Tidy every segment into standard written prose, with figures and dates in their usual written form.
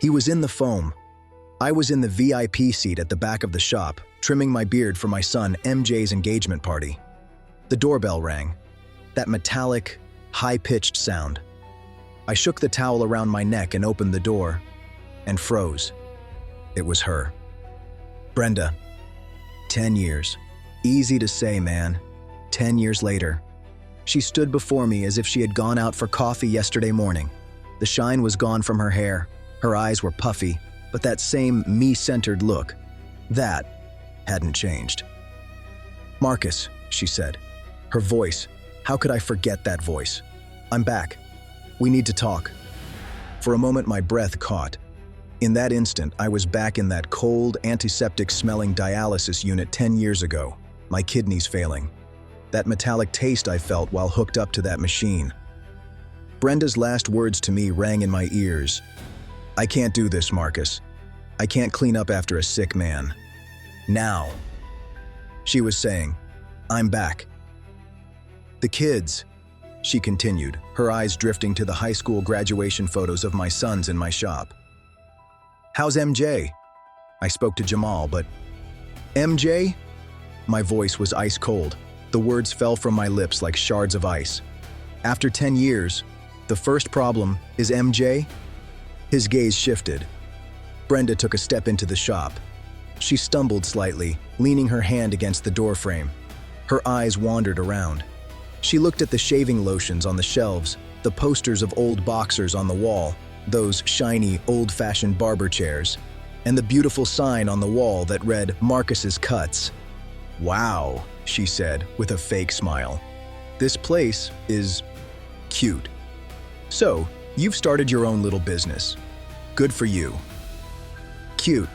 He was in the foam. I was in the VIP seat at the back of the shop, trimming my beard for my son MJ's engagement party. The doorbell rang. That metallic, high-pitched sound. I shook the towel around my neck and opened the door, and froze. It was her. Brenda. 10 years. Easy to say, man. 10 years later. She stood before me as if she had gone out for coffee yesterday morning. The shine was gone from her hair. Her eyes were puffy, but that same me-centered look, that hadn't changed. "Marcus," she said. Her voice, how could I forget that voice? "I'm back. We need to talk." For a moment, my breath caught. In that instant, I was back in that cold, antiseptic-smelling dialysis unit 10 years ago, my kidneys failing. That metallic taste I felt while hooked up to that machine. Brenda's last words to me rang in my ears. "I can't do this, Marcus. I can't clean up after a sick man. Now." She was saying, "I'm back." "The kids," she continued, her eyes drifting to the high school graduation photos of my sons in my shop. "How's MJ?" I spoke to Jamal, but "MJ?" My voice was ice cold. The words fell from my lips like shards of ice. "After 10 years, the first problem is MJ?" His gaze shifted. Brenda took a step into the shop. She stumbled slightly, leaning her hand against the doorframe. Her eyes wandered around. She looked at the shaving lotions on the shelves, the posters of old boxers on the wall, those shiny, old-fashioned barber chairs, and the beautiful sign on the wall that read Marcus's Cuts. "Wow," she said with a fake smile. "This place is cute. So, you've started your own little business. Good for you." Cute.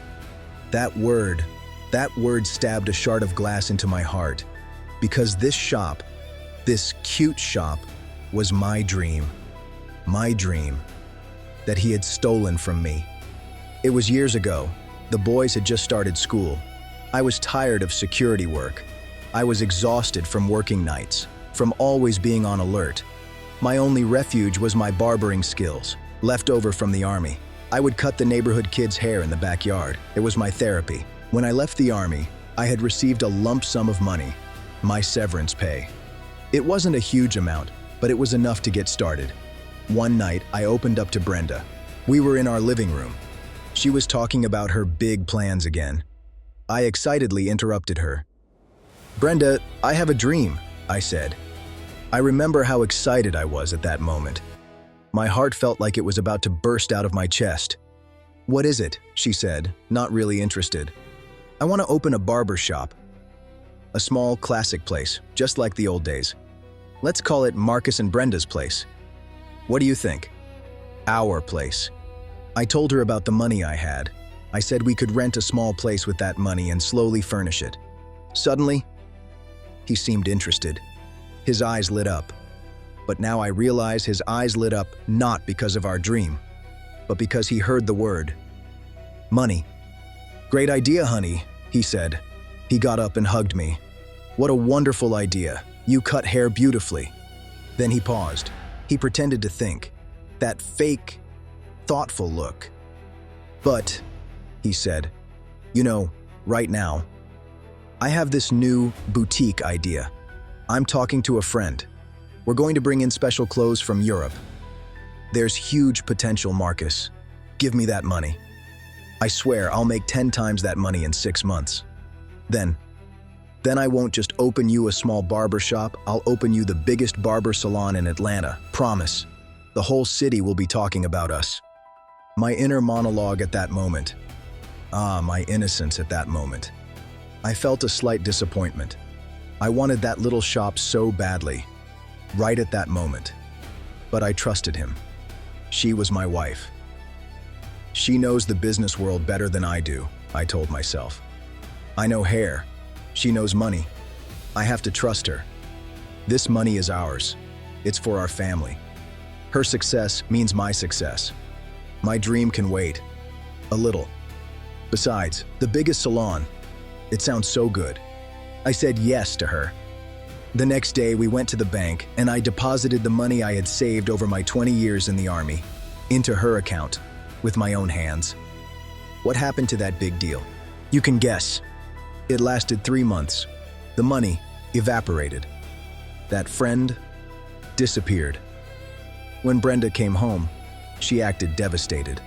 That word stabbed a shard of glass into my heart. Because this shop, this cute shop, was my dream. My dream. That he had stolen from me. It was years ago. The boys had just started school. I was tired of security work. I was exhausted from working nights, from always being on alert. My only refuge was my barbering skills, left over from the army. I would cut the neighborhood kids' hair in the backyard. It was my therapy. When I left the army, I had received a lump sum of money, my severance pay. It wasn't a huge amount, but it was enough to get started. One night, I opened up to Brenda. We were in our living room. She was talking about her big plans again. I excitedly interrupted her. "Brenda, I have a dream," I said. I remember how excited I was at that moment. My heart felt like it was about to burst out of my chest. "What is it?" she said, not really interested. "I want to open a barber shop. A small, classic place, just like the old days. Let's call it Marcus and Brenda's place. What do you think?" "Our place." I told her about the money I had. I said we could rent a small place with that money and slowly furnish it. Suddenly, he seemed interested. His eyes lit up. But now I realize his eyes lit up not because of our dream, but because he heard the word. "Money." "Great idea, honey," he said. He got up and hugged me. "What a wonderful idea. You cut hair beautifully." Then he paused. He pretended to think. That fake, thoughtful look. "But," he said, "you know, right now, I have this new boutique idea. I'm talking to a friend. We're going to bring in special clothes from Europe. There's huge potential, Marcus. Give me that money. I swear I'll make 10 times that money in 6 months. Then I won't just open you a small barber shop, I'll open you the biggest barber salon in Atlanta. Promise. The whole city will be talking about us." My inner monologue at that moment. My innocence at that moment. I felt a slight disappointment. I wanted that little shop so badly, right at that moment. But I trusted him. She was my wife. She knows the business world better than I do, I told myself. I know hair. She knows money. I have to trust her. This money is ours. It's for our family. Her success means my success. My dream can wait. A little. Besides, the biggest salon. It sounds so good. I said yes to her. The next day, we went to the bank, and I deposited the money I had saved over my 20 years in the army into her account. with my own hands. What happened to that big deal? You can guess. It lasted 3 months. The money evaporated. That friend disappeared. When Brenda came home, she acted devastated.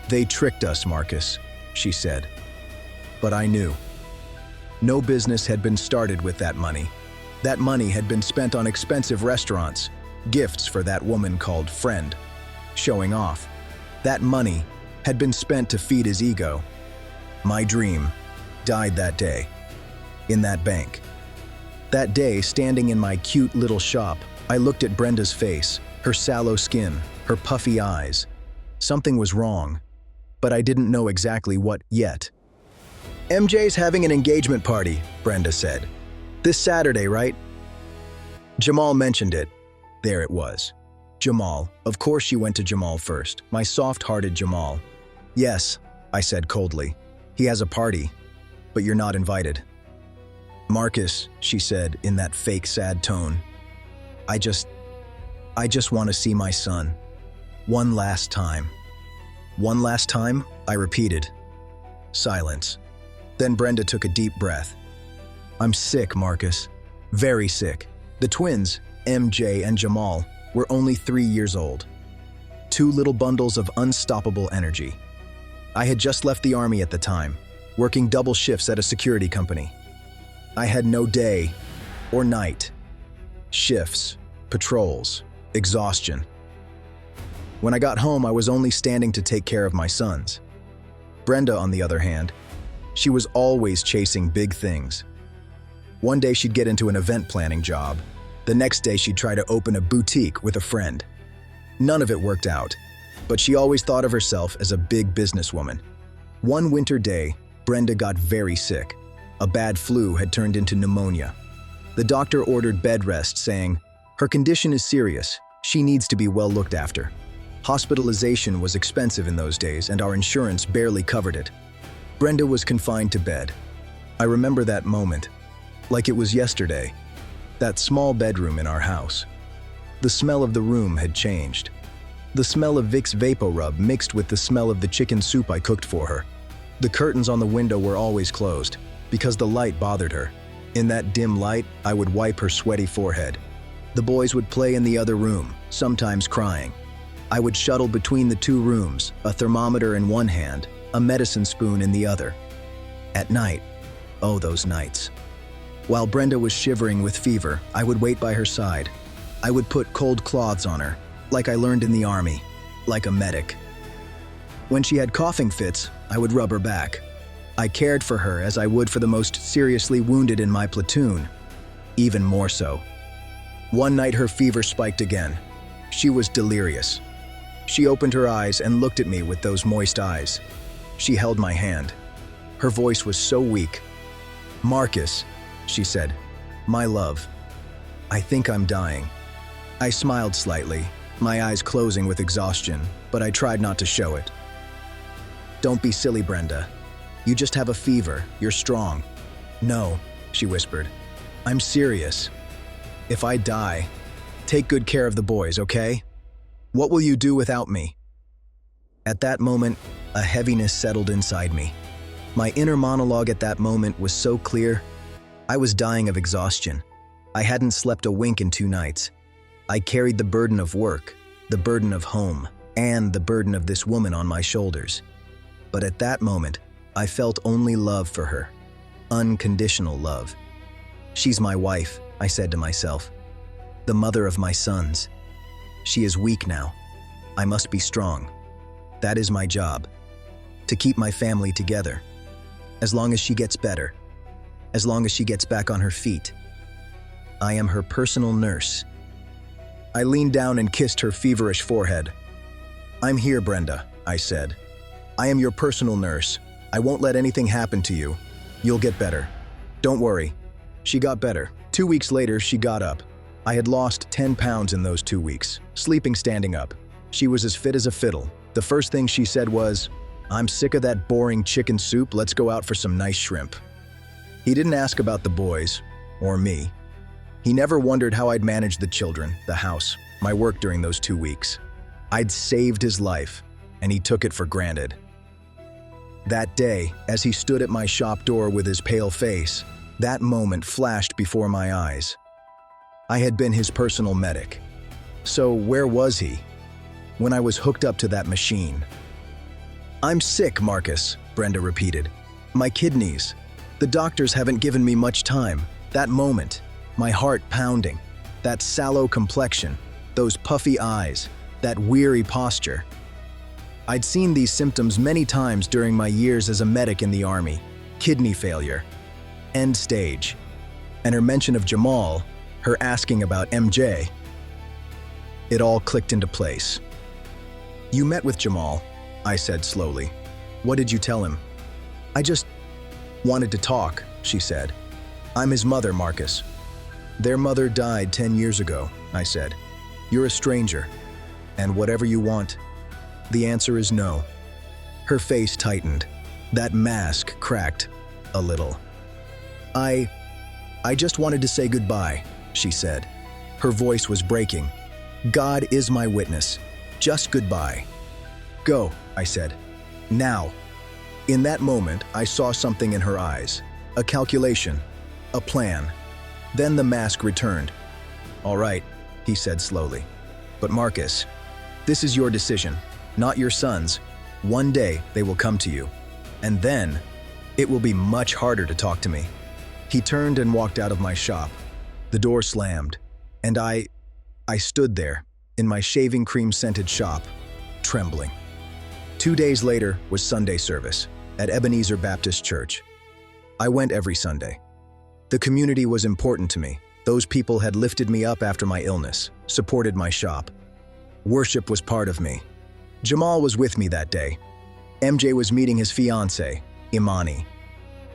"They tricked us, Marcus," she said. But I knew. No business had been started with that money. That money had been spent on expensive restaurants, gifts for that woman called friend, showing off. That money had been spent to feed his ego. My dream died that day, in that bank. That day, standing in my cute little shop, I looked at Brenda's face, her sallow skin, her puffy eyes. Something was wrong, but I didn't know exactly what yet. "MJ's having an engagement party," Brenda said. "This Saturday, right?" Jamal mentioned it. There it was. Jamal. Of course she went to Jamal first, my soft-hearted Jamal. "Yes," I said coldly. "He has a party, but you're not invited." "Marcus," she said in that fake sad tone, I just want to see my son. One last time." "One last time?" I repeated. Silence. Then Brenda took a deep breath. "I'm sick, Marcus. Very sick." The twins, MJ and Jamal, were only 3 years old. 2 little bundles of unstoppable energy. I had just left the army at the time, working double shifts at a security company. I had no day or night. Shifts, patrols, exhaustion. When I got home, I was only standing to take care of my sons. Brenda, on the other hand, she was always chasing big things. One day she'd get into an event planning job. The next day she'd try to open a boutique with a friend. None of it worked out, but she always thought of herself as a big businesswoman. One winter day, Brenda got very sick. A bad flu had turned into pneumonia. The doctor ordered bed rest, saying, "Her condition is serious. She needs to be well looked after." Hospitalization was expensive in those days, and our insurance barely covered it. Brenda was confined to bed. I remember that moment, like it was yesterday. That small bedroom in our house. The smell of the room had changed. The smell of Vicks VapoRub mixed with the smell of the chicken soup I cooked for her. The curtains on the window were always closed, because the light bothered her. In that dim light, I would wipe her sweaty forehead. The boys would play in the other room, sometimes crying. I would shuttle between the 2 rooms, a thermometer in one hand, a medicine spoon in the other. At night, oh, those nights. While Brenda was shivering with fever, I would wait by her side. I would put cold cloths on her, like I learned in the army, like a medic. When she had coughing fits, I would rub her back. I cared for her as I would for the most seriously wounded in my platoon, even more so. One night her fever spiked again. She was delirious. She opened her eyes and looked at me with those moist eyes. She held my hand. Her voice was so weak. "Marcus," she said, "my love, I think I'm dying." I smiled slightly, my eyes closing with exhaustion, but I tried not to show it. "Don't be silly, Brenda. You just have a fever. You're strong." "No," she whispered. "I'm serious. If I die, take good care of the boys, okay? What will you do without me?" At that moment, a heaviness settled inside me. My inner monologue at that moment was so clear. I was dying of exhaustion. I hadn't slept a wink in 2 nights. I carried the burden of work, the burden of home, and the burden of this woman on my shoulders. But at that moment, I felt only love for her. Unconditional love. "She's my wife," I said to myself. "The mother of my sons. She is weak now. I must be strong. That is my job. To keep my family together. As long as she gets better. As long as she gets back on her feet. I am her personal nurse." I leaned down and kissed her feverish forehead. "I'm here, Brenda," I said. "I am your personal nurse. I won't let anything happen to you. You'll get better. Don't worry." She got better. 2 weeks later, she got up. I had lost 10 pounds in those 2 weeks, sleeping standing up. She was as fit as a fiddle. The first thing she said was, "I'm sick of that boring chicken soup. Let's go out for some nice shrimp." He didn't ask about the boys, or me. He never wondered how I'd managed the children, the house, my work during those 2 weeks. I'd saved his life, and he took it for granted. That day, as he stood at my shop door with his pale face, that moment flashed before my eyes. I had been his personal medic. So where was he when I was hooked up to that machine? "I'm sick, Marcus," Brenda repeated. "My kidneys. The doctors haven't given me much time." That moment, my heart pounding, that sallow complexion, those puffy eyes, that weary posture. I'd seen these symptoms many times during my years as a medic in the Army. Kidney failure, end stage, and her mention of Jamal, her asking about MJ. It all clicked into place. "You met with Jamal," I said slowly. "What did you tell him?" "I just wanted to talk," she said. "I'm his mother, Marcus." "Their mother died 10 years ago," I said. "You're a stranger, and whatever you want." The answer is no. Her face tightened. That mask cracked a little. I just wanted to say goodbye," she said. Her voice was breaking. "God is my witness. Just goodbye." "Go," I said. "Now." In that moment, I saw something in her eyes. A calculation. A plan. Then the mask returned. "All right," he said slowly. "But Marcus, this is your decision, not your son's. One day they will come to you. And then it will be much harder to talk to me." He turned and walked out of my shop. The door slammed, and I stood there in my shaving cream-scented shop, trembling. 2 days later was Sunday service at Ebenezer Baptist Church. I went every Sunday. The community was important to me. Those people had lifted me up after my illness, supported my shop. Worship was part of me. Jamal was with me that day. MJ was meeting his fiancée, Imani.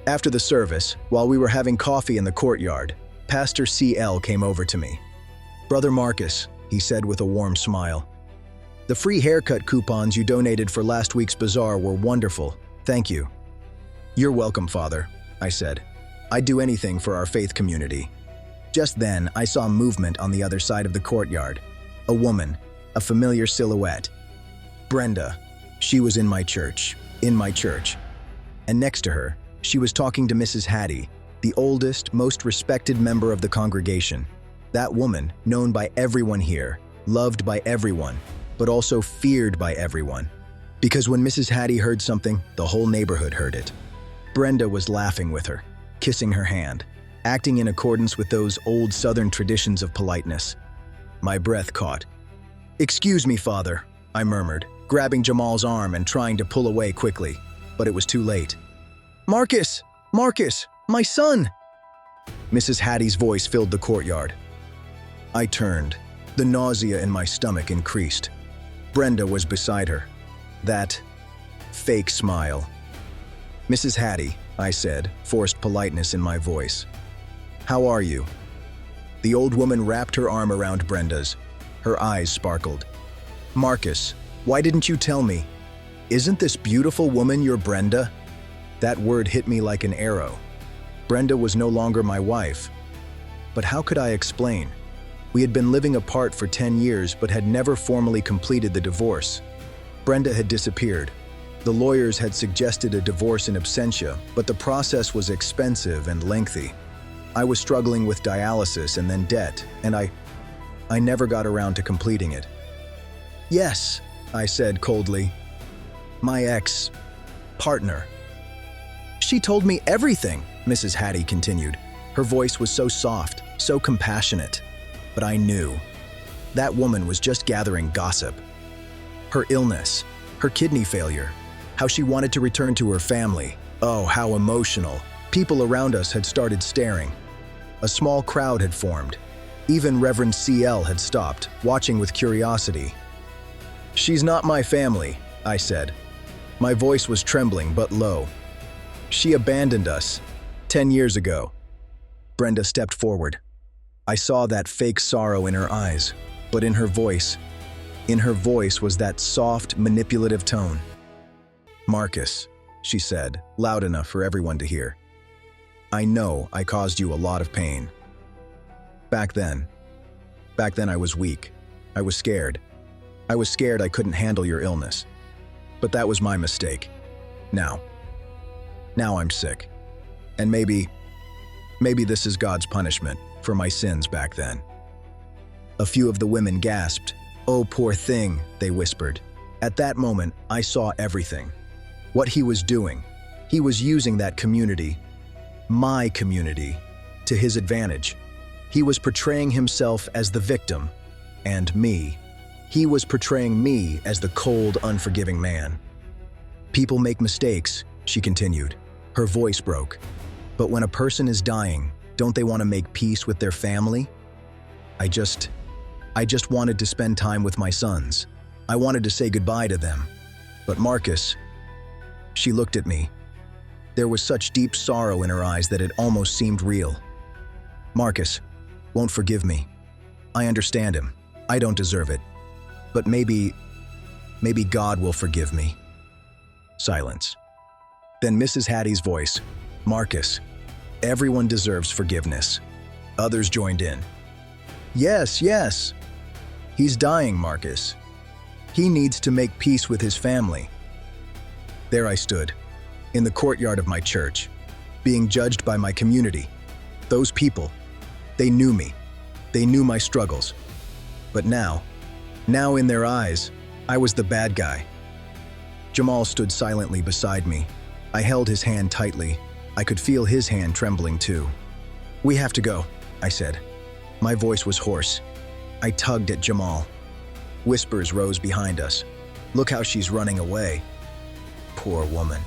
After the service, while we were having coffee in the courtyard, Pastor CL came over to me. "Brother Marcus," he said with a warm smile. "The free haircut coupons you donated for last week's bazaar were wonderful. Thank you." "You're welcome, Father," I said. "I'd do anything for our faith community." Just then, I saw movement on the other side of the courtyard. A woman, a familiar silhouette. Brenda. She was in my church. And next to her, she was talking to Mrs. Hattie, the oldest, most respected member of the congregation. That woman, known by everyone here, loved by everyone, but also feared by everyone. Because when Mrs. Hattie heard something, the whole neighborhood heard it. Brenda was laughing with her, kissing her hand, acting in accordance with those old Southern traditions of politeness. My breath caught. "Excuse me, Father," I murmured, grabbing Jamal's arm and trying to pull away quickly, but it was too late. "Marcus! Marcus! My son!" Mrs. Hattie's voice filled the courtyard. I turned. The nausea in my stomach increased. Brenda was beside her. That fake smile. "Mrs. Hattie," I said, forced politeness in my voice. "How are you?" The old woman wrapped her arm around Brenda's. Her eyes sparkled. "Marcus, why didn't you tell me? Isn't this beautiful woman your Brenda?" That word hit me like an arrow. Brenda was no longer my wife. But how could I explain? We had been living apart for 10 years but had never formally completed the divorce. Brenda had disappeared. The lawyers had suggested a divorce in absentia, but the process was expensive and lengthy. I was struggling with dialysis and then debt, and I never got around to completing it. "Yes," I said coldly. "My ex-partner." "She told me everything," Mrs. Hattie continued. Her voice was so soft, so compassionate. But I knew. That woman was just gathering gossip. Her illness, her kidney failure, how she wanted to return to her family. Oh, how emotional. People around us had started staring. A small crowd had formed. Even Reverend CL had stopped, watching with curiosity. "She's not my family," I said. My voice was trembling but low. "She abandoned us 10 years ago." Brenda stepped forward. I saw that fake sorrow in her eyes, but in her voice was that soft, manipulative tone. "Marcus," she said, loud enough for everyone to hear. "I know I caused you a lot of pain. Back then I was weak. I was scared. I was scared I couldn't handle your illness. But that was my mistake. Now I'm sick. And maybe this is God's punishment for my sins back then. A few of the women gasped. "Oh, poor thing," they whispered. At that moment, I saw everything. What he was doing. He was using that community, my community, to his advantage. He was portraying himself as the victim, and me. He was portraying me as the cold, unforgiving man. "People make mistakes," she continued. Her voice broke. "But when a person is dying, don't they want to make peace with their family? I just wanted to spend time with my sons. I wanted to say goodbye to them. But Marcus..." She looked at me. There was such deep sorrow in her eyes that it almost seemed real. "Marcus won't forgive me. I understand him. I don't deserve it. But maybe God will forgive me." Silence. Then Mrs. Hattie's voice. "Marcus, everyone deserves forgiveness." Others joined in. Yes. He's dying, Marcus. He needs to make peace with his family." There I stood, in the courtyard of my church, being judged by my community. Those people, they knew me. They knew my struggles. But now in their eyes, I was the bad guy. Jamal stood silently beside me. I held his hand tightly. I could feel his hand trembling too. "We have to go," I said. My voice was hoarse. I tugged at Jamal. Whispers rose behind us. "Look how she's running away. Poor woman.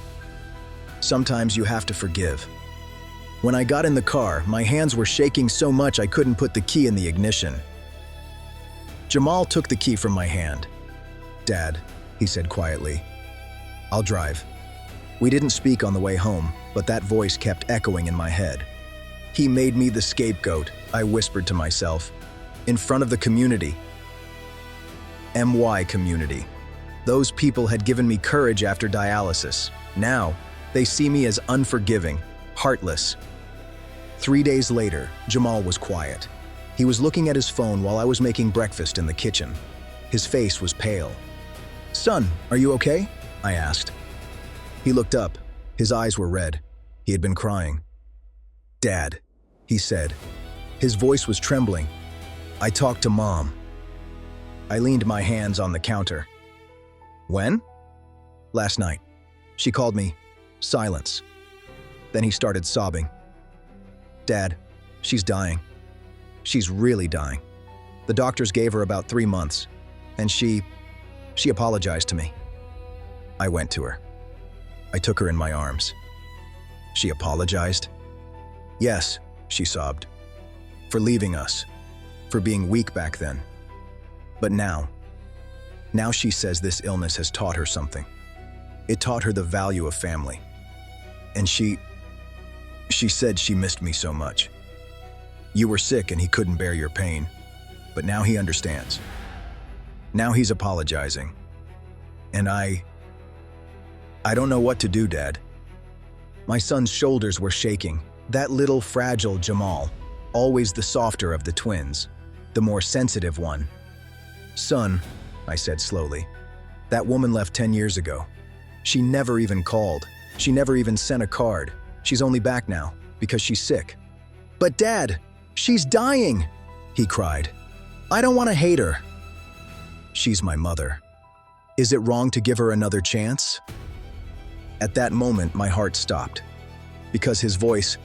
Sometimes you have to forgive." When I got in the car, my hands were shaking so much I couldn't put the key in the ignition. Jamal took the key from my hand. "Dad," he said quietly, "I'll drive." We didn't speak on the way home, but that voice kept echoing in my head. "He made me the scapegoat," I whispered to myself, "in front of the community." My community. Those people had given me courage after dialysis. Now, they see me as unforgiving, heartless. 3 days later, Jamal was quiet. He was looking at his phone while I was making breakfast in the kitchen. His face was pale. "Son, are you okay?" I asked. He looked up. His eyes were red. He had been crying. "Dad," he said. His voice was trembling. "I talked to Mom." I leaned my hands on the counter. "When?" "Last night. She called me." Silence. Then he started sobbing. "Dad, she's dying. She's really dying. The doctors gave her about 3 months, and she apologized to me." I went to her. I took her in my arms. "She apologized?" "Yes," she sobbed. "For leaving us, for being weak back then. But now she says this illness has taught her something. It taught her the value of family. And she said she missed me so much. You were sick and he couldn't bear your pain, but now he understands. Now he's apologizing. And I don't know what to do, Dad." My son's shoulders were shaking. That little fragile Jamal, always the softer of the twins, the more sensitive one. "Son," I said slowly, "that woman left 10 years ago. She never even called. She never even sent a card. She's only back now because she's sick." "But Dad, she's dying," he cried. "I don't want to hate her." "She's my mother. Is it wrong to give her another chance?" At that moment, my heart stopped, because his voice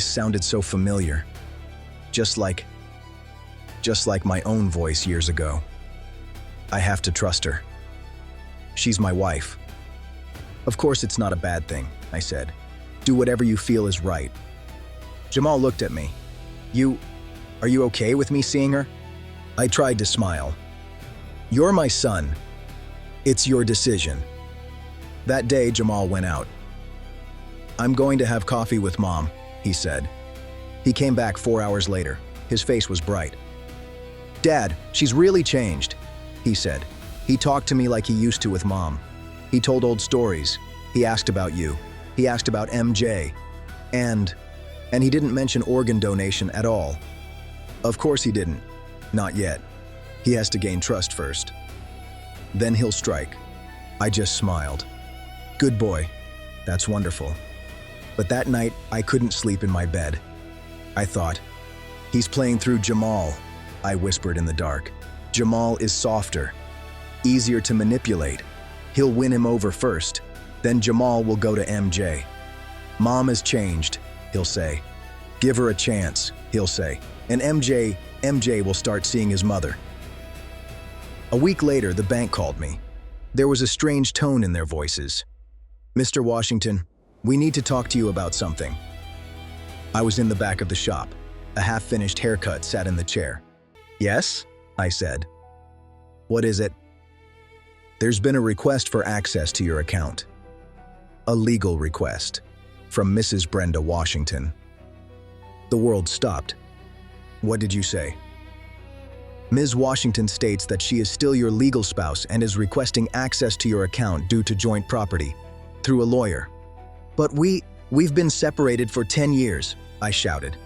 sounded so familiar, just like my own voice years ago. "I have to trust her. She's my wife." "Of course it's not a bad thing," I said. "Do whatever you feel is right." Jamal looked at me. Are you okay with me seeing her?" I tried to smile. "You're my son. It's your decision." That day, Jamal went out. "I'm going to have coffee with Mom," he said. He came back 4 hours later. His face was bright. "Dad, she's really changed," he said. "He talked to me like he used to with Mom. He told old stories. He asked about you. He asked about MJ. And he didn't mention organ donation at all." "Of course he didn't. Not yet. He has to gain trust first. Then he'll strike." I just smiled. Good boy. That's wonderful. But that night, I couldn't sleep in my bed. I thought, he's playing through Jamal, I whispered in the dark. Jamal is softer, easier to manipulate. He'll win him over first. Then Jamal will go to MJ. Mom has changed, he'll say. Give her a chance, he'll say. And MJ will start seeing his mother. A week later, the bank called me. There was a strange tone in their voices. Mr. Washington, we need to talk to you about something. I was in the back of the shop. A half-finished haircut sat in the chair. Yes, I said. What is it? There's been a request for access to your account. A legal request from Mrs. Brenda Washington. The world stopped. What did you say? Ms. Washington states that she is still your legal spouse and is requesting access to your account due to joint property, through a lawyer. But we've been separated for 10 years, I shouted.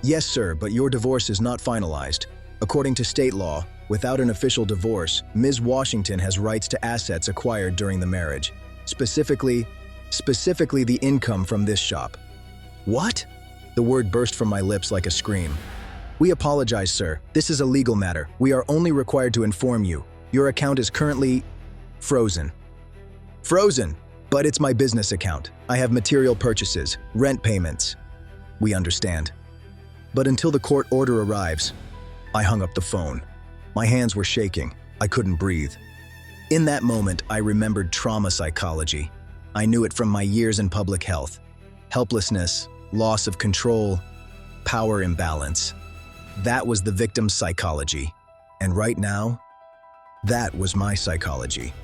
Yes, sir, but your divorce is not finalized. According to state law, without an official divorce, Ms. Washington has rights to assets acquired during the marriage, specifically the income from this shop. What? The word burst from my lips like a scream. We apologize, sir. This is a legal matter. We are only required to inform you. Your account is currently frozen. Frozen? But it's my business account. I have material purchases, rent payments. We understand. But until the court order arrives, I hung up the phone. My hands were shaking. I couldn't breathe. In that moment, I remembered trauma psychology. I knew it from my years in public health. Helplessness, loss of control, power imbalance. That was the victim's psychology. And right now, that was my psychology.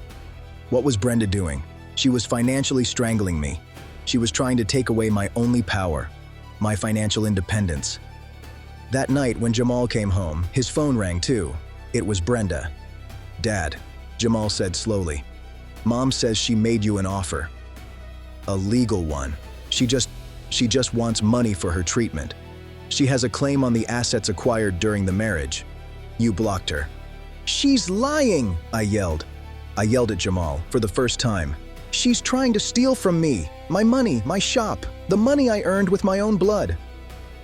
What was Brenda doing? She was financially strangling me. She was trying to take away my only power, my financial independence. That night when Jamal came home, his phone rang too. It was Brenda. Dad, Jamal said slowly. Mom says she made you an offer. A legal one. She just wants money for her treatment. She has a claim on the assets acquired during the marriage. You blocked her. She's lying, I yelled. I yelled at Jamal for the first time. She's trying to steal from me, my money, my shop, the money I earned with my own blood.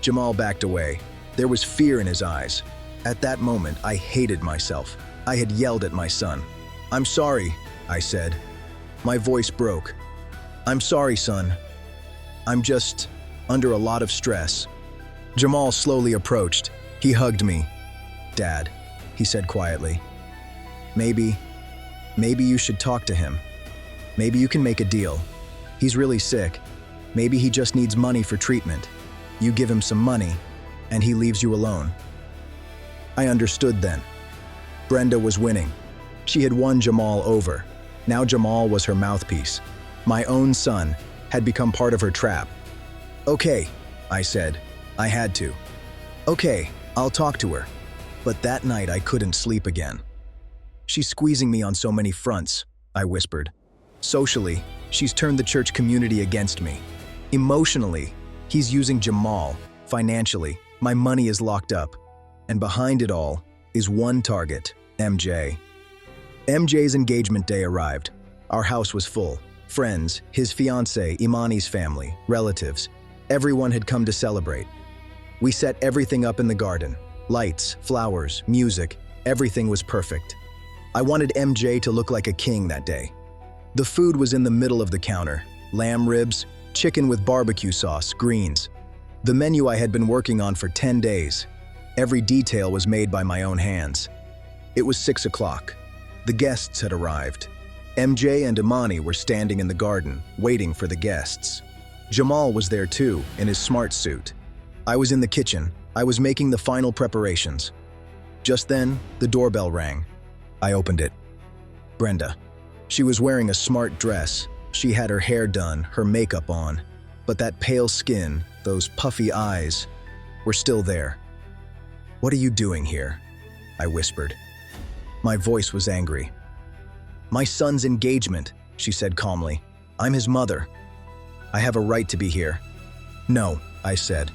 Jamal backed away. There was fear in his eyes. At that moment, I hated myself. I had yelled at my son. I'm sorry, I said. My voice broke. I'm sorry, son. I'm just under a lot of stress. Jamal slowly approached. He hugged me. Dad, he said quietly. Maybe you should talk to him. Maybe you can make a deal. He's really sick. Maybe he just needs money for treatment. You give him some money, and he leaves you alone. I understood then. Brenda was winning. She had won Jamal over. Now Jamal was her mouthpiece. My own son had become part of her trap. Okay, I said. I had to. Okay, I'll talk to her. But that night I couldn't sleep again. She's squeezing me on so many fronts, I whispered. Socially, she's turned the church community against me. Emotionally, he's using Jamal. Financially, my money is locked up. And behind it all is one target, MJ. MJ's engagement day arrived. Our house was full. Friends, his fiancée, Imani's family, relatives. Everyone had come to celebrate. We set everything up in the garden. Lights, flowers, music, everything was perfect. I wanted MJ to look like a king that day. The food was in the middle of the counter. Lamb ribs, chicken with barbecue sauce, greens. The menu I had been working on for 10 days. Every detail was made by my own hands. It was 6 o'clock. The guests had arrived. MJ and Imani were standing in the garden, waiting for the guests. Jamal was there too, in his smart suit. I was in the kitchen. I was making the final preparations. Just then, the doorbell rang. I opened it. Brenda. She was wearing a smart dress. She had her hair done, her makeup on. But that pale skin, those puffy eyes, were still there. What are you doing here? I whispered. My voice was angry. My son's engagement, she said calmly. I'm his mother. I have a right to be here. No, I said.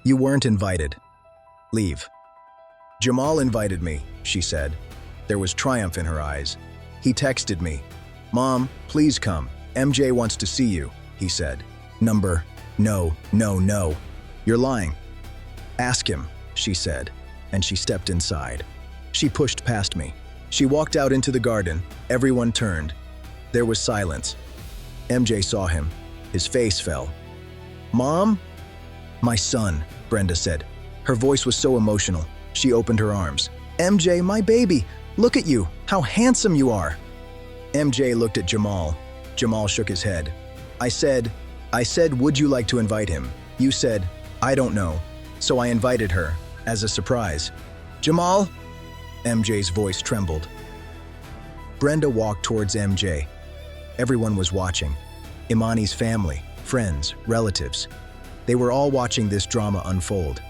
You weren't invited. Leave. Jamal invited me, she said. There was triumph in her eyes. He texted me. "Mom, please come. MJ wants to see you," he said. "No, no. You're lying." "Ask him," she said, and she stepped inside. She pushed past me. She walked out into the garden. Everyone turned. There was silence. MJ saw him. His face fell. "Mom?" "My son," Brenda said. Her voice was so emotional. She opened her arms. "MJ, my baby, look at you. How handsome you are." MJ looked at Jamal. Jamal shook his head. I said, "Would you like to invite him?" You said, "I don't know." So I invited her, as a surprise. "Jamal?" MJ's voice trembled. Brenda walked towards MJ. Everyone was watching. Imani's family, friends, relatives. They were all watching this drama unfold.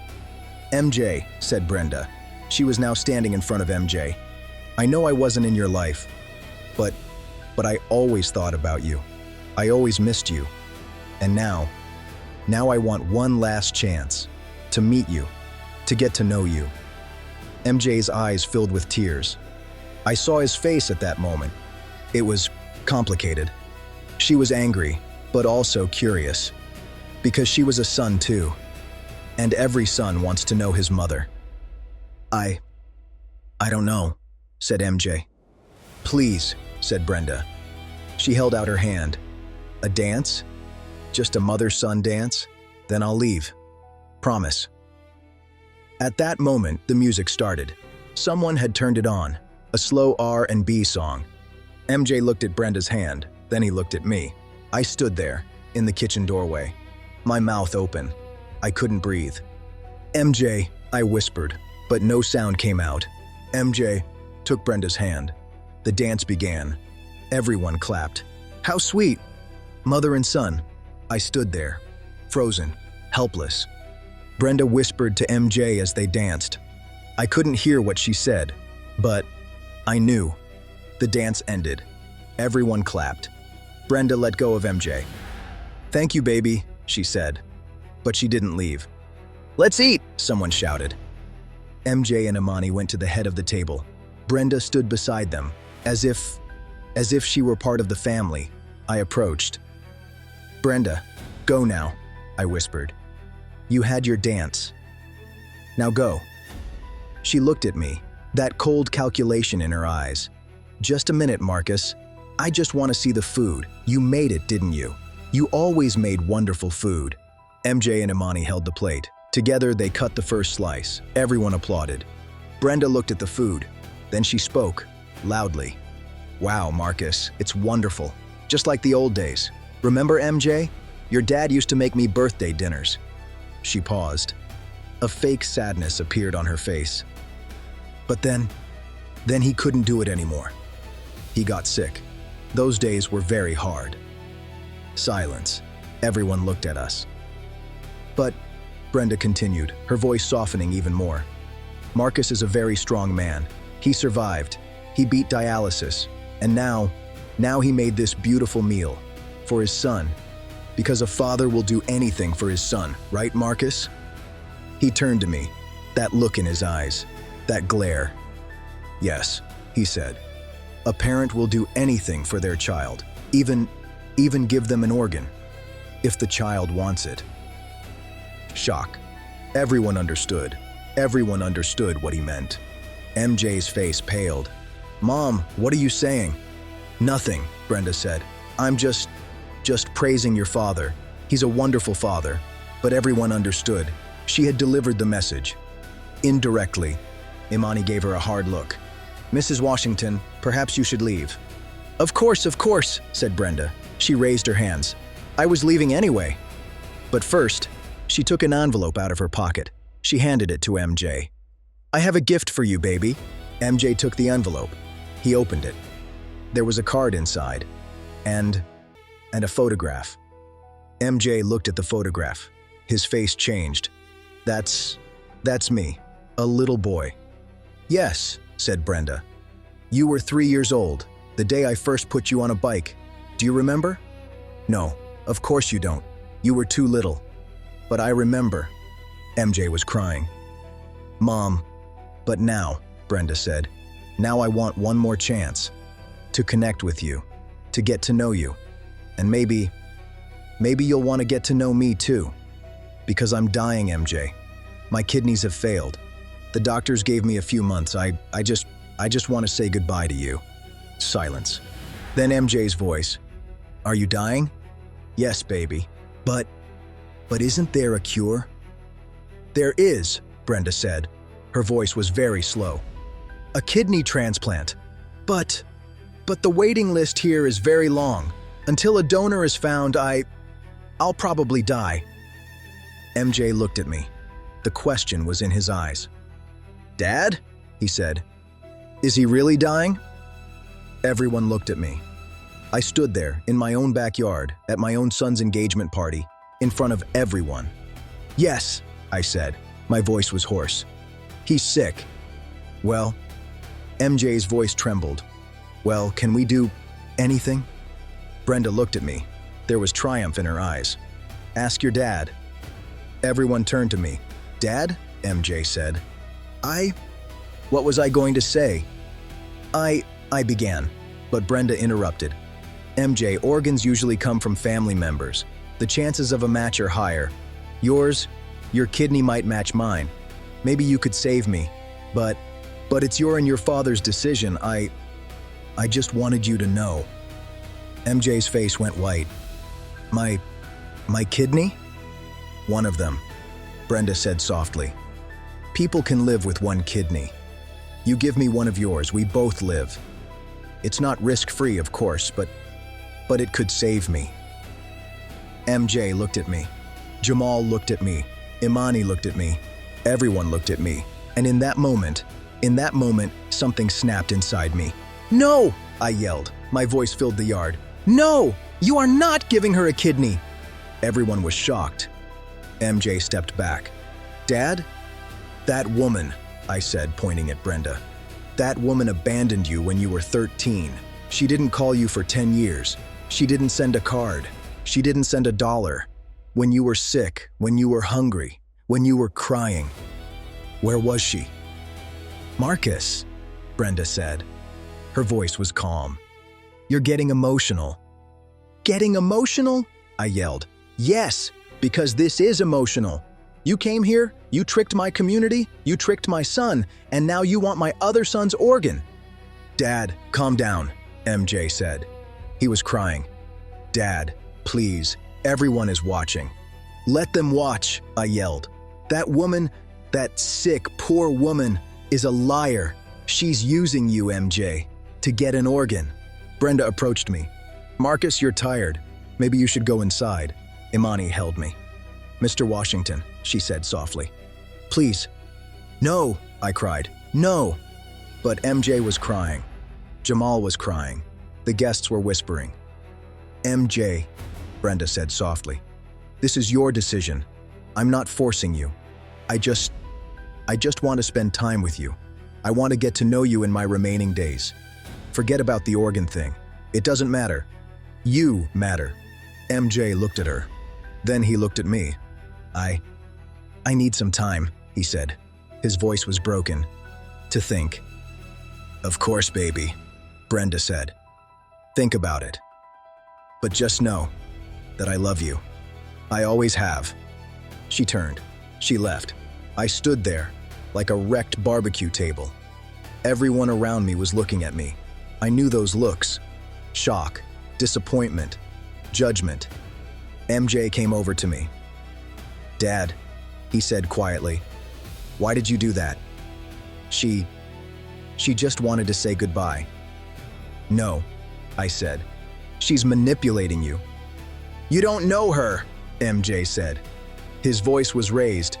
"MJ," said Brenda. She was now standing in front of MJ. "I know I wasn't in your life, but I always thought about you. I always missed you. And now I want one last chance to meet you, to get to know you." MJ's eyes filled with tears. I saw his face at that moment. It was complicated. She was angry, but also curious, because she was a son too, and every son wants to know his mother. I don't know," said MJ. "Please," said Brenda. She held out her hand. "A dance? Just a mother-son dance? Then I'll leave. Promise." At that moment, the music started. Someone had turned it on, a slow R&B song. MJ looked at Brenda's hand, then he looked at me. I stood there, in the kitchen doorway, my mouth open. I couldn't breathe. "MJ," I whispered, but no sound came out. MJ took Brenda's hand. The dance began. Everyone clapped. "How sweet!" Mother and son. I stood there, frozen, helpless. Brenda whispered to MJ as they danced. I couldn't hear what she said, but I knew. The dance ended. Everyone clapped. Brenda let go of MJ. "Thank you, baby," she said. But she didn't leave. "Let's eat," someone shouted. MJ and Imani went to the head of the table. Brenda stood beside them, as if she were part of the family. I approached. "Brenda, go now," I whispered. "You had your dance. Now go." She looked at me, that cold calculation in her eyes. "Just a minute, Marcus. I just want to see the food. You made it, didn't you? You always made wonderful food." MJ and Imani held the plate. Together, they cut the first slice. Everyone applauded. Brenda looked at the food. Then she spoke, loudly. "Wow, Marcus, it's wonderful. Just like the old days. Remember, MJ? Your dad used to make me birthday dinners." She paused. A fake sadness appeared on her face. But then he couldn't do it anymore. He got sick. Those days were very hard. Silence. Everyone looked at us. "But," Brenda continued, her voice softening even more, "Marcus is a very strong man. He survived. He beat dialysis. And now he made this beautiful meal for his son. Because a father will do anything for his son, right, Marcus?" He turned to me, that look in his eyes, that glare. "Yes," he said. "A parent will do anything for their child, even give them an organ, if the child wants it." Shock. Everyone understood. Everyone understood what he meant. MJ's face paled. "Mom, what are you saying?" "Nothing," Brenda said. "I'm just praising your father. He's a wonderful father." But everyone understood. She had delivered the message. Indirectly, Imani gave her a hard look. "Mrs. Washington, perhaps you should leave." Of course," said Brenda. She raised her hands. "I was leaving anyway." But first, she took an envelope out of her pocket. She handed it to MJ. "I have a gift for you, baby." MJ took the envelope. He opened it. There was a card inside, and a photograph. MJ looked at the photograph. His face changed. That's me, a little boy." "Yes," said Brenda. "You were 3 years old, the day I first put you on a bike. Do you remember?" "No, of course you don't. You were too little." "But I remember." MJ was crying. "Mom, but now," Brenda said, "now I want one more chance to connect with you, to get to know you. And maybe you'll want to get to know me too. Because I'm dying, MJ. My kidneys have failed. The doctors gave me a few months. I just want to say goodbye to you. Silence. Then MJ's voice. Are you dying? Yes, baby. But isn't there a cure? There is, Brenda said. Her voice was very slow. A kidney transplant. But the waiting list here is very long. Until a donor is found, I'll probably die. MJ looked at me. The question was in his eyes. Dad? He said. Is he really dying? Everyone looked at me. I stood there, in my own backyard, at my own son's engagement party, in front of everyone. Yes, I said. My voice was hoarse. He's sick. Well, MJ's voice trembled. Well, can we do anything? Brenda looked at me. There was triumph in her eyes. Ask your dad. Everyone turned to me. Dad? MJ said. What was I going to say? I began, but Brenda interrupted. MJ, organs usually come from family members. The chances of a match are higher. Your kidney might match mine. Maybe you could save me, but it's your and your father's decision. I just wanted you to know. MJ's face went white. My kidney? One of them, Brenda said softly. People can live with one kidney. You give me one of yours, we both live. It's not risk-free, of course, but it could save me. MJ looked at me. Jamal looked at me. Imani looked at me. Everyone looked at me. And in that moment, something snapped inside me. No! I yelled. My voice filled the yard. No! You are not giving her a kidney! Everyone was shocked. MJ stepped back. Dad? That woman, I said, pointing at Brenda. That woman abandoned you when you were 13. She didn't call you for 10 years. She didn't send a card. She didn't send $1. When you were sick, when you were hungry, when you were crying. Where was she? Marcus, Brenda said. Her voice was calm. You're getting emotional. Getting emotional? I yelled. Yes, because this is emotional. You came here, you tricked my community, you tricked my son, and now you want my other son's organ. Dad, calm down, MJ said. He was crying. Dad, please, everyone is watching. Let them watch, I yelled. That woman, that sick, poor woman, is a liar. She's using you, MJ, to get an organ. Brenda approached me. Marcus, you're tired. Maybe you should go inside. Imani held me. Mr. Washington, she said softly. Please. No, I cried. No. But MJ was crying. Jamal was crying. The guests were whispering. MJ, Brenda said softly. This is your decision. I'm not forcing you. I just want to spend time with you. I want to get to know you in my remaining days. Forget about the organ thing. It doesn't matter. You matter. MJ looked at her. Then he looked at me. I need some time, he said. His voice was broken. To think. Of course, baby, Brenda said. Think about it. But just know that I love you. I always have. She turned. She left. I stood there, like a wrecked barbecue table. Everyone around me was looking at me. I knew those looks. Shock, disappointment, judgment. MJ came over to me. Dad, he said quietly, why did you do that? She just wanted to say goodbye. No, I said. She's manipulating you. You don't know her, MJ said. His voice was raised.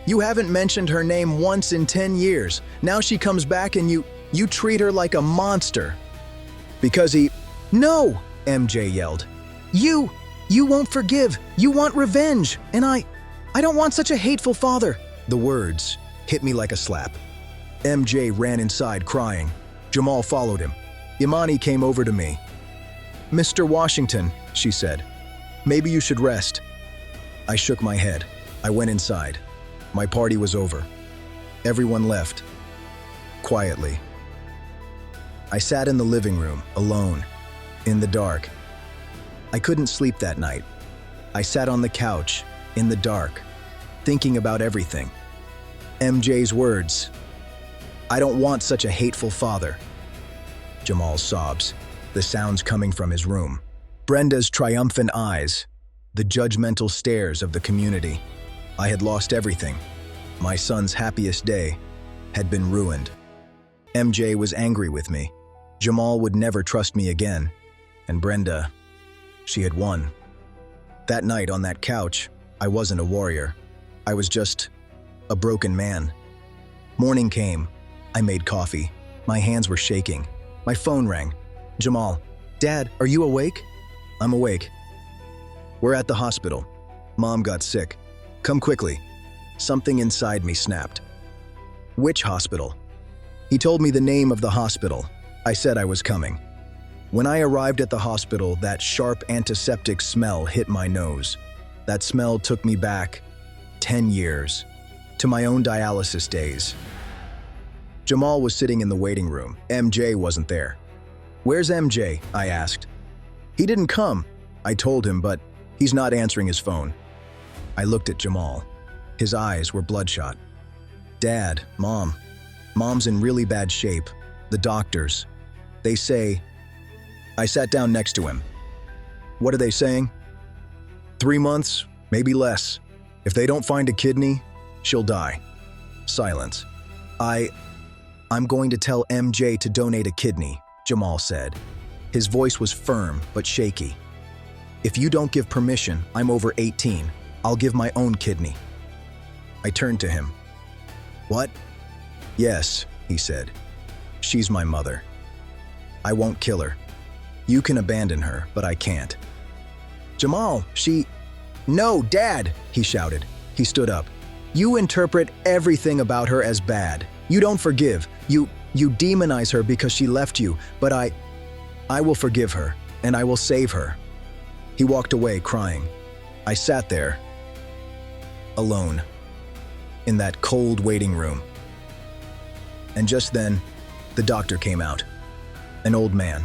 You haven't mentioned her name once in 10 years. Now she comes back and you treat her like a monster. Because No, MJ yelled. You won't forgive. You want revenge. And I don't want such a hateful father. The words hit me like a slap. MJ ran inside crying. Jamal followed him. Imani came over to me. Mr. Washington, she said, maybe you should rest. I shook my head. I went inside. My party was over. Everyone left. Quietly. I sat in the living room, alone. in the dark. I couldn't sleep that night. I sat on the couch, in the dark, thinking about everything. MJ's words. I don't want such a hateful father. Jamal's sobs, the sounds coming from his room. Brenda's triumphant eyes, the judgmental stares of the community. I had lost everything. My son's happiest day had been ruined. MJ was angry with me. Jamal would never trust me again. And Brenda, she had won. That night on that couch, I wasn't a warrior. I was just a broken man. Morning came. I made coffee. My hands were shaking. My phone rang. Jamal, Dad, are you awake? I'm awake. We're at the hospital. Mom got sick. Come quickly. Something inside me snapped. Which hospital? He told me the name of the hospital. I said I was coming. When I arrived at the hospital, that sharp antiseptic smell hit my nose. That smell took me back 10 years, to my own dialysis days. Jamal was sitting in the waiting room. MJ wasn't there. Where's MJ? I asked. He didn't come, I told him, but he's not answering his phone. I looked at Jamal. His eyes were bloodshot. Dad, Mom's in really bad shape. The doctors, they say. I sat down next to him. What are they saying? 3 months, maybe less. If they don't find a kidney, she'll die. Silence. I'm going to tell MJ to donate a kidney, Jamal said. His voice was firm but shaky. If you don't give permission, I'm over 18. I'll give my own kidney. I turned to him. What? Yes, he said. She's my mother. I won't kill her. You can abandon her, but I can't. Jamal, No, Dad, he shouted. He stood up. You interpret everything about her as bad. You don't forgive. You demonize her because she left you, but I will forgive her, and I will save her. He walked away crying. I sat there, alone, in that cold waiting room. And just then, the doctor came out. An old man,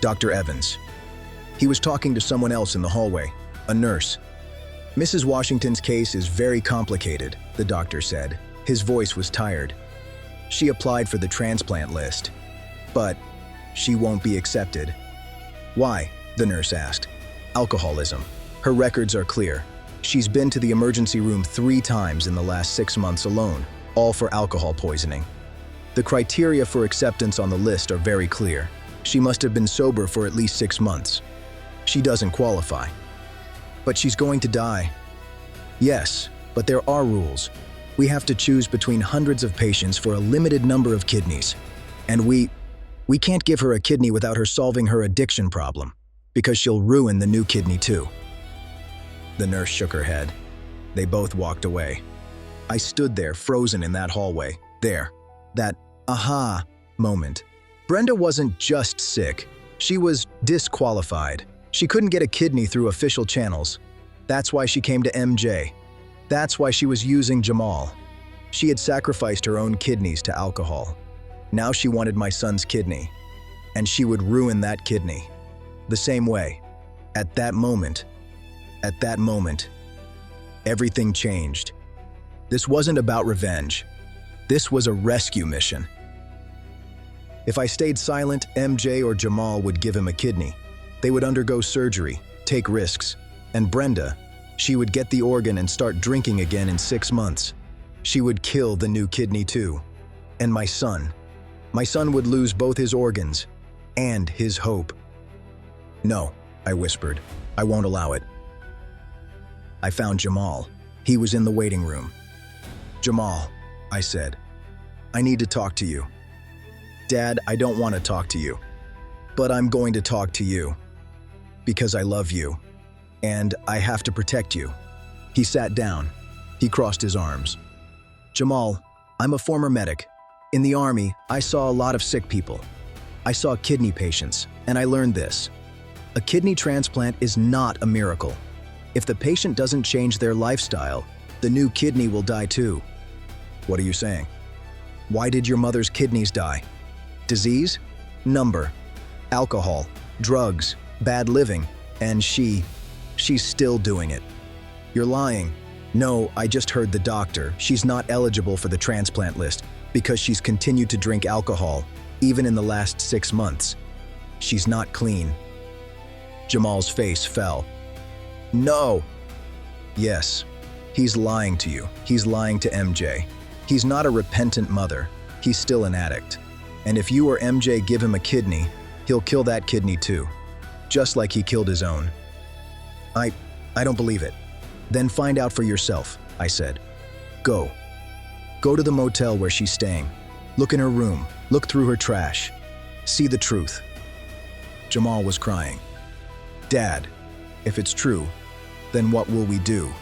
Dr. Evans. He was talking to someone else in the hallway, a nurse. Mrs. Washington's case is very complicated, the doctor said. His voice was tired. She applied for the transplant list, but she won't be accepted. Why? The nurse asked. Alcoholism. Her records are clear. She's been to the emergency room 3 times in the last 6 months alone, all for alcohol poisoning. The criteria for acceptance on the list are very clear. She must have been sober for at least 6 months. She doesn't qualify. But she's going to die. Yes, but there are rules. We have to choose between hundreds of patients for a limited number of kidneys. And we can't give her a kidney without her solving her addiction problem, because she'll ruin the new kidney too. The nurse shook her head. They both walked away. I stood there, frozen in that hallway. There. That aha moment. Brenda wasn't just sick. She was disqualified. She couldn't get a kidney through official channels. That's why she came to MJ. That's why she was using Jamal. She had sacrificed her own kidneys to alcohol. Now she wanted my son's kidney, and she would ruin that kidney. The same way. At that moment, everything changed. This wasn't about revenge. This was a rescue mission. If I stayed silent, MJ or Jamal would give him a kidney. They would undergo surgery, take risks, and Brenda, she would get the organ and start drinking again in 6 months. She would kill the new kidney too. And my son would lose both his organs and his hope. No, I whispered. I won't allow it. I found Jamal. He was in the waiting room. Jamal, I said, I need to talk to you. Dad, I don't want to talk to you, but I'm going to talk to you because I love you and I have to protect you. He sat down. He crossed his arms. Jamal, I'm a former medic. In the Army, I saw a lot of sick people. I saw kidney patients, and I learned this. A kidney transplant is not a miracle. If the patient doesn't change their lifestyle, the new kidney will die too. What are you saying? Why did your mother's kidneys die? Disease? Number. Alcohol. drugs, bad living, and she's still doing it. You're lying. No, I just heard the doctor. She's not eligible for the transplant list because she's continued to drink alcohol, even in the last 6 months. She's not clean. Jamal's face fell. No. Yes, he's lying to you. He's lying to MJ. He's not a repentant mother. He's still an addict. And if you or MJ give him a kidney, he'll kill that kidney too, just like he killed his own. I don't believe it. Then find out for yourself, I said. Go. Go to the motel where she's staying. Look in her room. Look through her trash. See the truth. Jamal was crying. Dad, if it's true, then what will we do?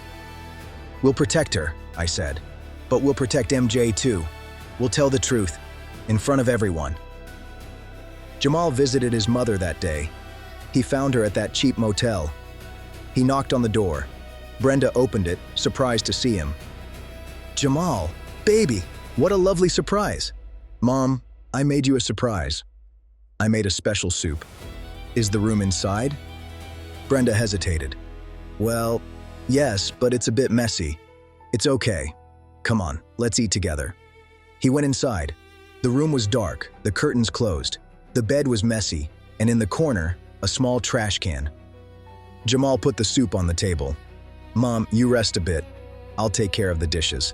We'll protect her, I said. But we'll protect MJ too. We'll tell the truth, in front of everyone. Jamal visited his mother that day. He found her at that cheap motel. He knocked on the door. Brenda opened it, surprised to see him. Jamal, baby, what a lovely surprise. Mom, I made you a surprise. I made a special soup. Is the room inside? Brenda hesitated. Well, yes, but it's a bit messy. It's okay. Come on, let's eat together. He went inside. The room was dark, the curtains closed. The bed was messy, and in the corner, a small trash can. Jamal put the soup on the table. Mom, you rest a bit. I'll take care of the dishes.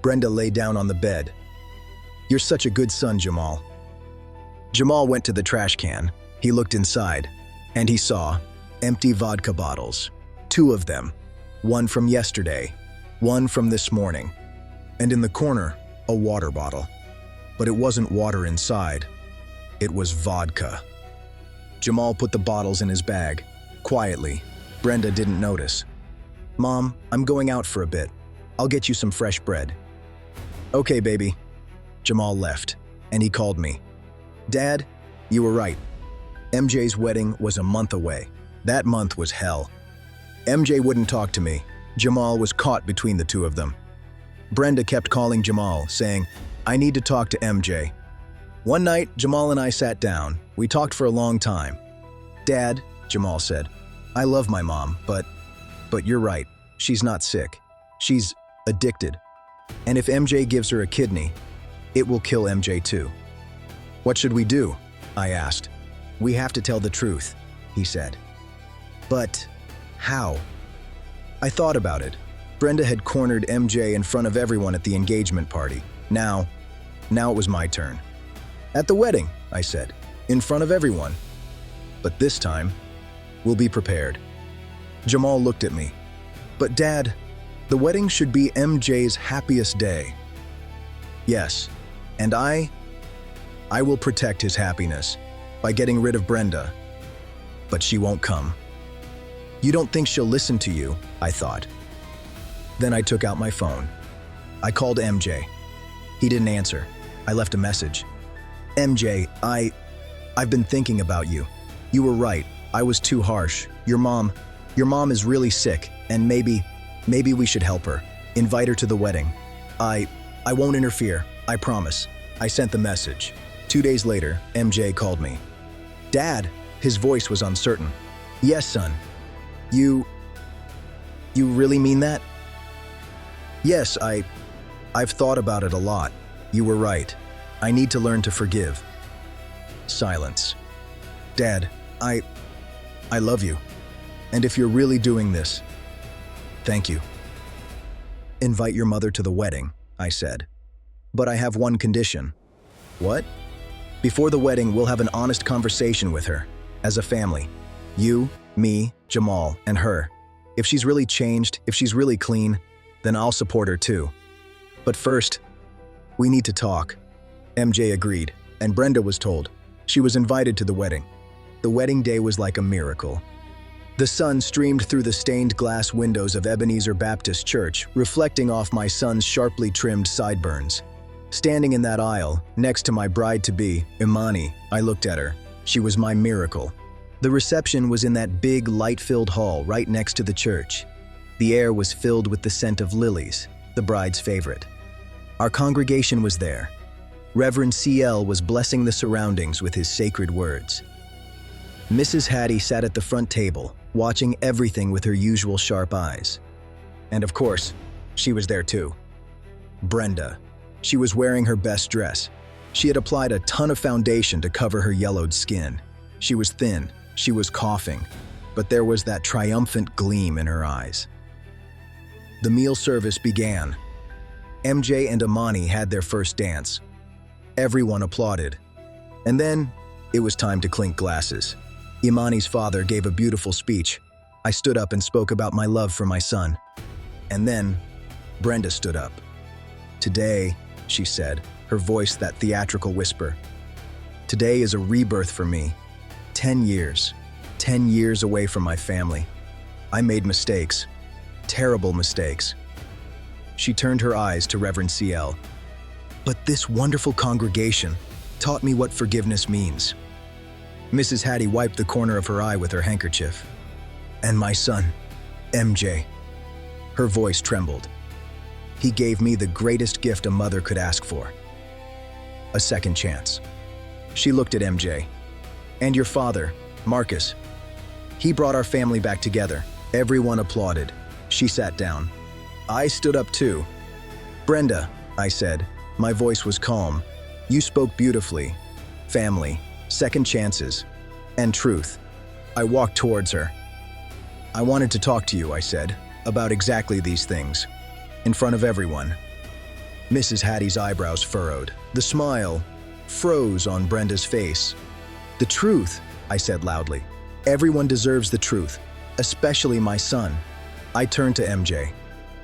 Brenda lay down on the bed. You're such a good son, Jamal. Jamal went to the trash can. He looked inside, and he saw empty vodka bottles. 2 of them. One from yesterday, one from this morning. And in the corner, a water bottle. But it wasn't water inside. It was vodka. Jamal put the bottles in his bag. Quietly. Brenda didn't notice. Mom, I'm going out for a bit. I'll get you some fresh bread. Okay, baby. Jamal left, and he called me. Dad, you were right. MJ's wedding was a month away. That month was hell. MJ wouldn't talk to me. Jamal was caught between the 2 of them. Brenda kept calling Jamal, saying, I need to talk to MJ. One night, Jamal and I sat down. We talked for a long time. Dad, Jamal said, I love my mom, but you're right. She's not sick. She's addicted. And if MJ gives her a kidney, it will kill MJ too. What should we do? I asked. We have to tell the truth, he said. But how? I thought about it. Brenda had cornered MJ in front of everyone at the engagement party. Now it was my turn. At the wedding, I said, in front of everyone. But this time, we'll be prepared. Jamal looked at me. But Dad, the wedding should be MJ's happiest day. Yes, and I will protect his happiness by getting rid of Brenda. But she won't come. You don't think she'll listen to you, I thought. Then I took out my phone. I called MJ. He didn't answer. I left a message. MJ, I've been thinking about you. You were right. I was too harsh. Your mom is really sick, and maybe we should help her. Invite her to the wedding. I won't interfere. I promise. I sent the message. 2 days later, MJ called me. Dad, his voice was uncertain. Yes, son. You really mean that? Yes, I've thought about it a lot. You were right. I need to learn to forgive. Silence. Dad, I love you. And if you're really doing this, thank you. Invite your mother to the wedding, I said. But I have one condition. What? Before the wedding, we'll have an honest conversation with her, as a family. You, me, Jamal, and her. If she's really changed, if she's really clean, then I'll support her too. But first, we need to talk. MJ agreed, and Brenda was told. She was invited to the wedding. The wedding day was like a miracle. The sun streamed through the stained glass windows of Ebenezer Baptist Church, reflecting off my son's sharply trimmed sideburns. Standing in that aisle, next to my bride-to-be, Imani, I looked at her. She was my miracle. The reception was in that big, light-filled hall right next to the church. The air was filled with the scent of lilies, the bride's favorite. Our congregation was there. Reverend C.L. was blessing the surroundings with his sacred words. Mrs. Hattie sat at the front table, watching everything with her usual sharp eyes. And of course, she was there too. Brenda. She was wearing her best dress. She had applied a ton of foundation to cover her yellowed skin. She was thin, she was coughing, but there was that triumphant gleam in her eyes. The meal service began. MJ and Imani had their first dance. Everyone applauded. And then, it was time to clink glasses. Imani's father gave a beautiful speech. I stood up and spoke about my love for my son. And then, Brenda stood up. "Today," she said, her voice that theatrical whisper. "Today is a rebirth for me. 10 years. 10 years away from my family. I made mistakes. Terrible mistakes." She turned her eyes to Reverend CL. "But this wonderful congregation taught me what forgiveness means." Mrs. Hattie wiped the corner of her eye with her handkerchief. "And my son, MJ." Her voice trembled. "He gave me the greatest gift a mother could ask for. A second chance." She looked at MJ. "And your father, Marcus. He brought our family back together." Everyone applauded. She sat down. I stood up too. "Brenda," I said. My voice was calm. "You spoke beautifully. Family, second chances, and truth." I walked towards her. "I wanted to talk to you," I said, "about exactly these things. In front of everyone." Mrs. Hattie's eyebrows furrowed. The smile froze on Brenda's face. "The truth," I said loudly. "Everyone deserves the truth, especially my son." I turned to MJ.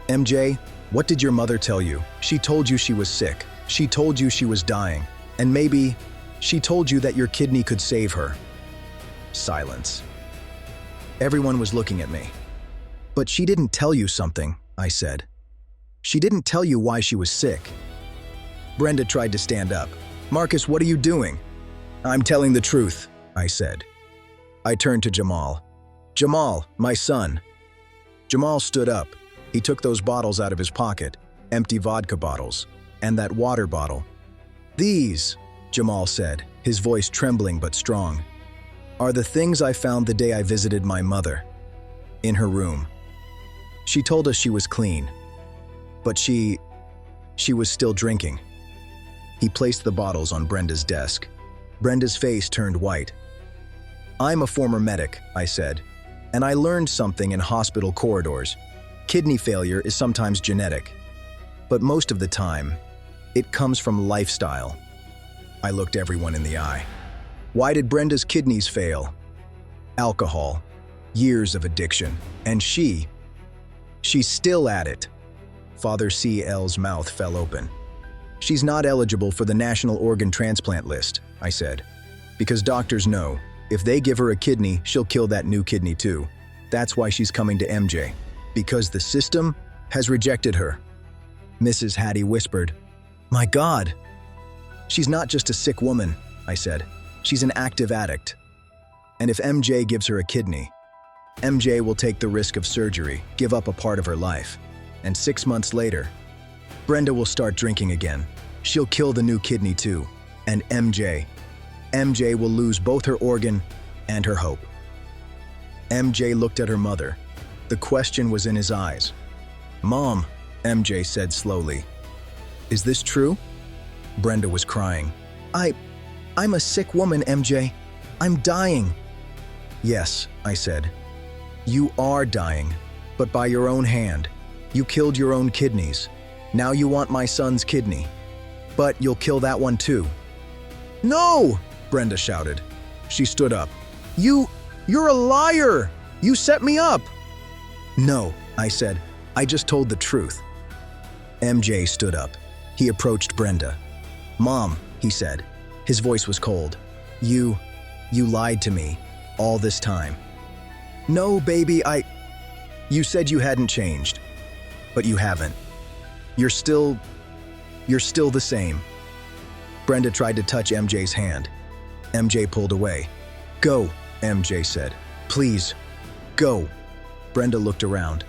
"MJ, what did your mother tell you? She told you she was sick. She told you she was dying. And maybe she told you that your kidney could save her." Silence. Everyone was looking at me. "But she didn't tell you something," I said. "She didn't tell you why she was sick." Brenda tried to stand up. "Marcus, what are you doing?" "I'm telling the truth," I said. I turned to Jamal. "Jamal, my son." Jamal stood up. He took those bottles out of his pocket, empty vodka bottles, and that water bottle. "These," Jamal said, his voice trembling but strong, "are the things I found the day I visited my mother. In her room. She told us she was clean. But she was still drinking." He placed the bottles on Brenda's desk. Brenda's face turned white. "I'm a former medic," I said, "and I learned something in hospital corridors. Kidney failure is sometimes genetic, but most of the time, it comes from lifestyle." I looked everyone in the eye. "Why did Brenda's kidneys fail?" "Alcohol, years of addiction, and she's still at it." Father CL's mouth fell open. "She's not eligible for the National Organ Transplant List," I said, "because doctors know if they give her a kidney, she'll kill that new kidney too. That's why she's coming to MJ, because the system has rejected her." Mrs. Hattie whispered, "My God." "She's not just a sick woman," I said. "She's an active addict. And if MJ gives her a kidney, MJ will take the risk of surgery, give up a part of her life. And 6 months later, Brenda will start drinking again. She'll kill the new kidney too. And MJ will lose both her organ and her hope." MJ looked at her mother. The question was in his eyes. "Mom," MJ said slowly, "is this true?" Brenda was crying. I'm a sick woman, MJ. I'm dying." "Yes," I said. "You are dying, but by your own hand. You killed your own kidneys. Now you want my son's kidney. But you'll kill that one too." "No!" Brenda shouted. She stood up. You're a liar! You set me up!" "No," I said. "I just told the truth." MJ stood up. He approached Brenda. "Mom," he said. His voice was cold. You lied to me all this time." "No, baby, You said you hadn't changed, but you haven't. You're still the same." Brenda tried to touch MJ's hand. MJ pulled away. "Go," MJ said. "Please, go." Brenda looked around.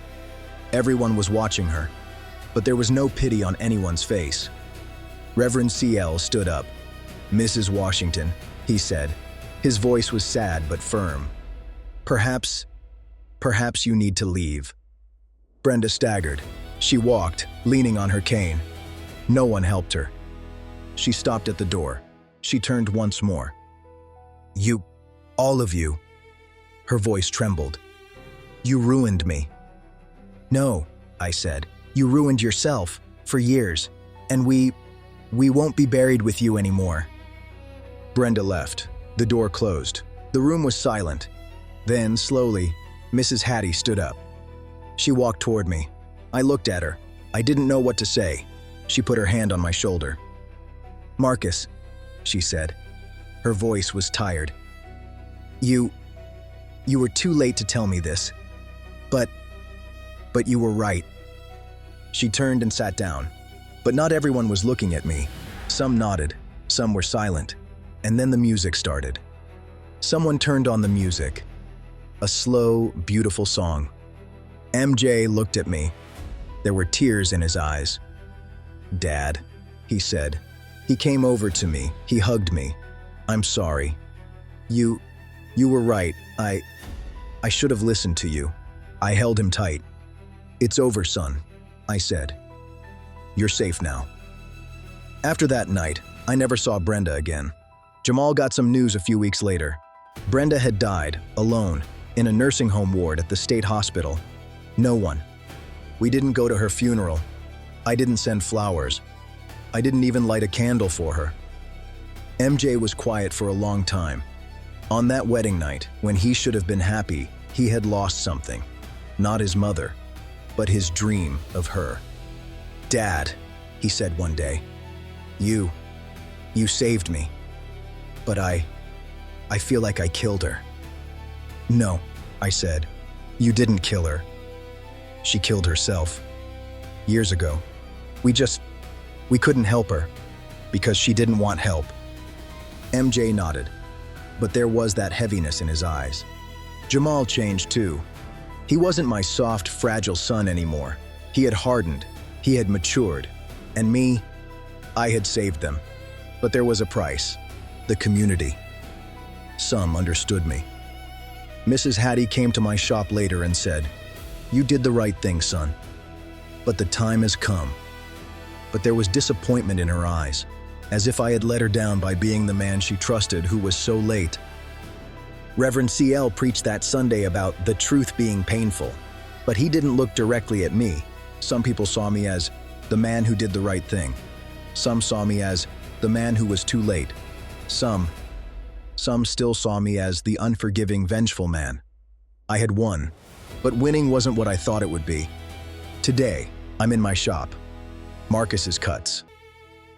Everyone was watching her, but there was no pity on anyone's face. Reverend CL stood up. "Mrs. Washington," he said, His voice was sad but firm. Perhaps you need to leave. Brenda staggered. She walked, leaning on her cane. No one helped her. She stopped at the door. She turned once more. You, all of you. Her voice trembled. You ruined me. No, I said. You ruined yourself for years, and we won't be buried with you anymore. Brenda left. The door closed. The room was silent. Then, slowly, Mrs. Hattie stood up. She walked toward me. I looked at her. I didn't know what to say. She put her hand on my shoulder. Marcus, she said. Her voice was tired. You were too late to tell me this. But you were right. She turned and sat down. But not everyone was looking at me. Some nodded, some were silent. And then the music started. Someone turned on the music. A slow, beautiful song. MJ looked at me. There were tears in his eyes. Dad, he said. He came over to me. He hugged me. I'm sorry. You were right. I should have listened to you. I held him tight. It's over, son, I said. You're safe now. After that night, I never saw Brenda again. Jamal got some news a few weeks later. Brenda had died, alone, in a nursing home ward at the state hospital. No one. We didn't go to her funeral. I didn't send flowers. I didn't even light a candle for her. MJ was quiet for a long time. On that wedding night, when he should have been happy, he had lost something. Not his mother, but his dream of her. Dad, he said one day, you saved me. But I feel like I killed her. No, I said, you didn't kill her. She killed herself. Years ago. We couldn't help her because she didn't want help. MJ nodded, but there was that heaviness in his eyes. Jamal changed too. He wasn't my soft, fragile son anymore. He had hardened, he had matured, and me, I had saved them. But there was a price, the community. Some understood me. Mrs. Hattie came to my shop later and said, "You did the right thing, son. But the time has come." But there was disappointment in her eyes, as if I had let her down by being the man she trusted who was so late. Reverend CL preached that Sunday about the truth being painful, but he didn't look directly at me. Some people saw me as the man who did the right thing. Some saw me as the man who was too late. Some still saw me as the unforgiving, vengeful man. I had won, but winning wasn't what I thought it would be. Today, I'm in my shop. Marcus's cuts.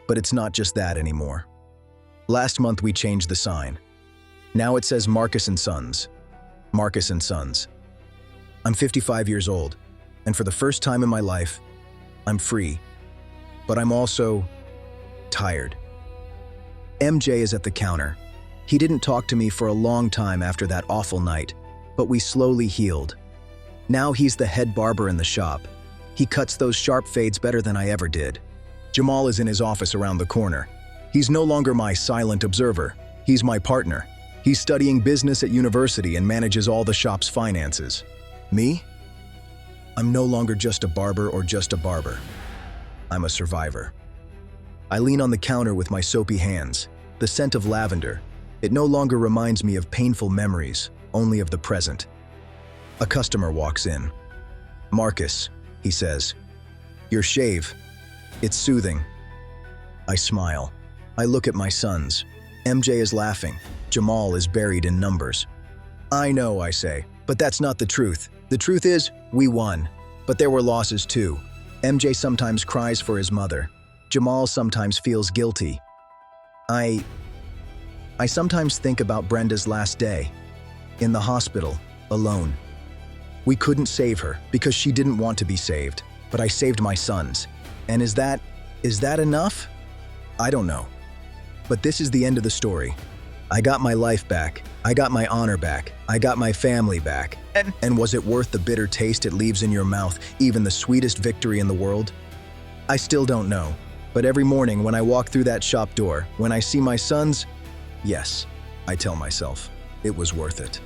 But it's not just that anymore. Last month we changed the sign. Now it says Marcus and Sons. Marcus and Sons. I'm 55 years old, and for the first time in my life, I'm free. But I'm also tired. MJ is at the counter. He didn't talk to me for a long time after that awful night, but we slowly healed. Now he's the head barber in the shop. He cuts those sharp fades better than I ever did. Jamal is in his office around the corner. He's no longer my silent observer. He's my partner. He's studying business at university and manages all the shop's finances. Me? I'm no longer just a barber or just a barber. I'm a survivor. I lean on the counter with my soapy hands, the scent of lavender. It no longer reminds me of painful memories, only of the present. A customer walks in. "Marcus," he says, "your shave. It's soothing." I smile. I look at my sons. MJ is laughing. Jamal is buried in numbers. "I know," I say, "but that's not the truth. The truth is, we won. But there were losses too. MJ sometimes cries for his mother. Jamal sometimes feels guilty. I sometimes think about Brenda's last day, in the hospital, alone. We couldn't save her because she didn't want to be saved, but I saved my sons. And is that enough? I don't know. But this is the end of the story. I got my life back. I got my honor back. I got my family back. And was it worth the bitter taste it leaves in your mouth, even the sweetest victory in the world? I still don't know. But every morning when I walk through that shop door, when I see my sons, yes, I tell myself. It was worth it.